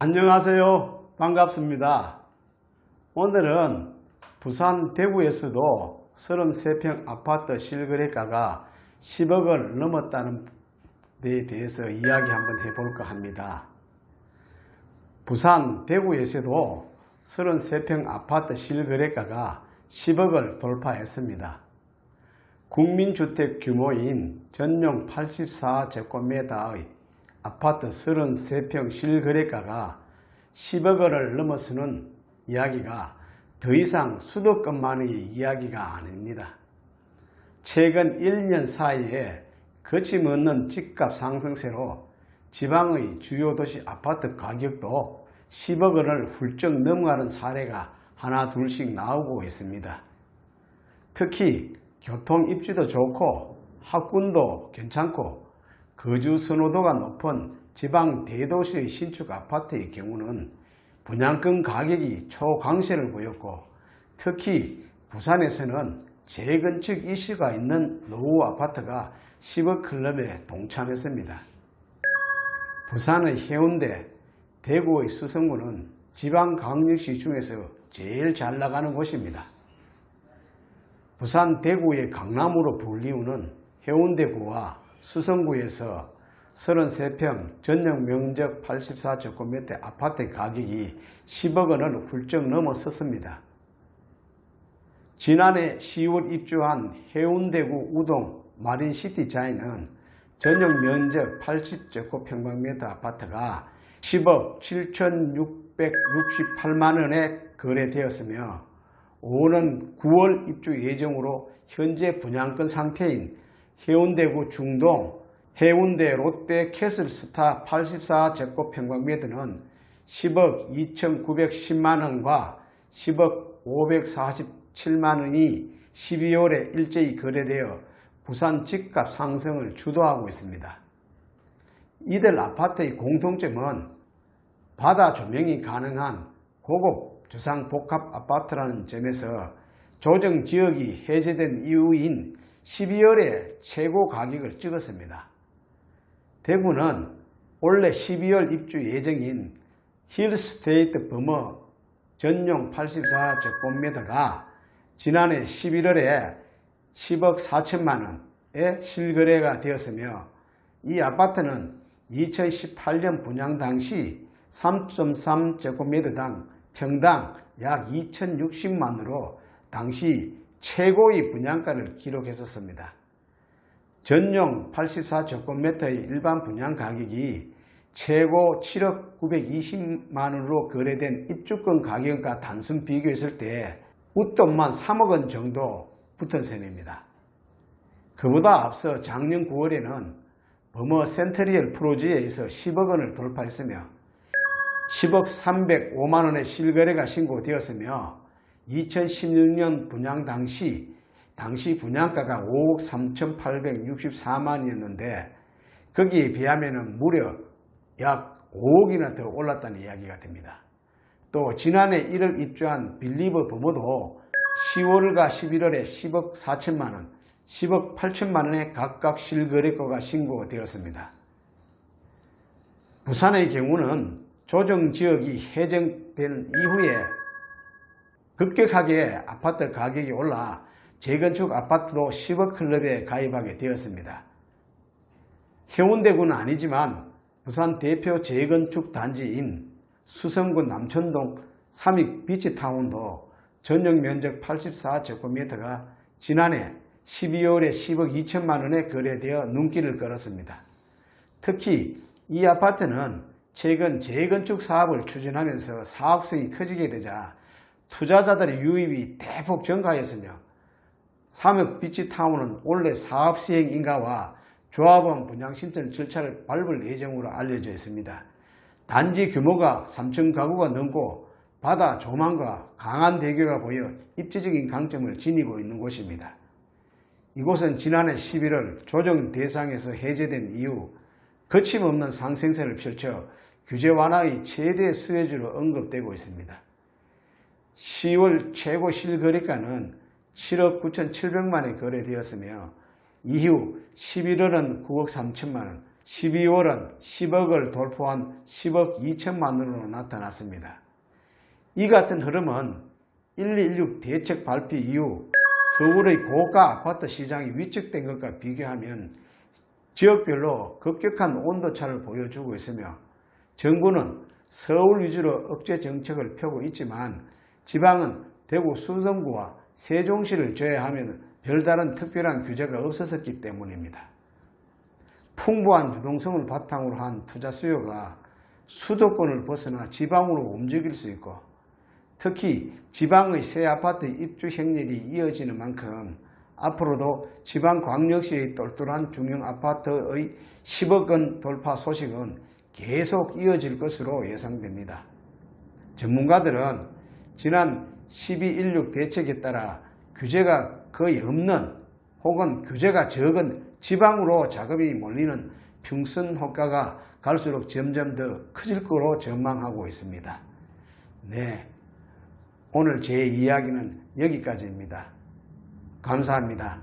안녕하세요. 반갑습니다. 오늘은 부산 대구에서도 33평 아파트 실거래가가 10억을 넘었다는 데에 대해서 이야기 한번 해볼까 합니다. 부산 대구에서도 33평 아파트 실거래가가 10억을 돌파했습니다. 국민주택 규모인 전용 84제곱미터의 아파트 33평 실거래가가 10억 원을 넘어서는 이야기가 더 이상 수도권만의 이야기가 아닙니다. 최근 1년 사이에 거침없는 집값 상승세로 지방의 주요 도시 아파트 가격도 10억 원을 훌쩍 넘어가는 사례가 하나 둘씩 나오고 있습니다. 특히 교통 입지도 좋고 학군도 괜찮고 거주 선호도가 높은 지방 대도시의 신축 아파트의 경우는 분양권 가격이 초강세를 보였고, 특히 부산에서는 재건축 이슈가 있는 노후 아파트가 10억 클럽에 동참했습니다. 부산의 해운대, 대구의 수성구는 지방광역시 중에서 제일 잘 나가는 곳입니다. 부산 대구의 강남으로 불리우는 해운대구와 수성구에서 33평 전용 면적 84제곱미터 아파트 가격이 10억 원을 훌쩍 넘어섰습니다. 지난해 10월 입주한 해운대구 우동 마린시티 자이는 전용 면적 80제곱평방미터 아파트가 10억 7,668만 원에 거래되었으며, 오는 9월 입주 예정으로 현재 분양권 상태인 해운대구 중동 해운대 롯데 캐슬스타 84제곱평방미터는 10억 2,910만원과 10억 547만원이 12월에 일제히 거래되어 부산 집값 상승을 주도하고 있습니다. 이들 아파트의 공통점은 바다 조명이 가능한 고급 주상복합 아파트라는 점에서 조정지역이 해제된 이후인 12월에 최고 가격을 찍었습니다. 대구는 올해 12월 입주 예정인 힐스테이트 버머 전용 84제곱미터가 지난해 11월에 10억 4천만원에 실거래가 되었으며, 이 아파트는 2018년 분양 당시 3.3제곱미터당 평당 약 2,060만원으로 당시 최고의 분양가를 기록했었습니다. 전용 84제곱미터의 일반 분양 가격이 최고 7억 920만원으로 거래된 입주권 가격과 단순 비교했을 때 웃돈만 3억 원 정도 붙은 셈입니다. 그보다 앞서 작년 9월에는 버머 센트리얼 프로지에서 10억 원을 돌파했으며 10억 305만원의 실거래가 신고되었으며, 2016년 분양 당시 분양가가 5억 3,864만원이었는데 거기에 비하면 무려 약 5억이나 더 올랐다는 이야기가 됩니다. 또 지난해 1월 입주한 빌리버 버머도 10월과 11월에 10억 4천만원, 10억 8천만원의 각각 실거래가가 신고되었습니다. 부산의 경우는 조정지역이 해제된 이후에 급격하게 아파트 가격이 올라 재건축 아파트도 10억 클럽에 가입하게 되었습니다. 해운대구는 아니지만 부산 대표 재건축 단지인 수성구 남천동 삼익 비치타운도 전용 면적 84제곱미터가 지난해 12월에 10억 2천만원에 거래되어 눈길을 끌었습니다. 특히 이 아파트는 최근 재건축 사업을 추진하면서 사업성이 커지게 되자 투자자들의 유입이 대폭 증가했으며, 삼익 비치타운은 올해 사업 시행 인가와 조합원 분양 신청 절차를 밟을 예정으로 알려져 있습니다. 단지 규모가 3천 가구가 넘고 바다 조망과 강한 대교가 보여 입지적인 강점을 지니고 있는 곳입니다. 이곳은 지난해 11월 조정 대상에서 해제된 이후 거침없는 상승세를 펼쳐 규제 완화의 최대 수혜주로 언급되고 있습니다. 10월 최고 실거래가는 7억 9,700만원에 거래되었으며 이후 11월은 9억 3천만원, 12월은 10억을 돌파한 10억 2천만으로 나타났습니다. 이 같은 흐름은 1216 대책 발표 이후 서울의 고가 아파트 시장이 위축된 것과 비교하면 지역별로 급격한 온도차를 보여주고 있으며 정부는 서울 위주로 억제 정책을 펴고 있지만 지방은 대구 수성구와 세종시를 제외하면 별다른 특별한 규제가 없었기 때문입니다. 풍부한 유동성을 바탕으로 한 투자 수요가 수도권을 벗어나 지방으로 움직일 수 있고 특히 지방의 새 아파트 입주 행렬이 이어지는 만큼 앞으로도 지방광역시의 똘똘한 중형 아파트의 10억 원 돌파 소식은 계속 이어질 것으로 예상됩니다. 전문가들은 지난 12.16 대책에 따라 규제가 거의 없는 혹은 규제가 적은 지방으로 자금이 몰리는 평선 효과가 갈수록 점점 더 커질 거로 전망하고 있습니다. 네, 오늘 제 이야기는 여기까지입니다. 감사합니다.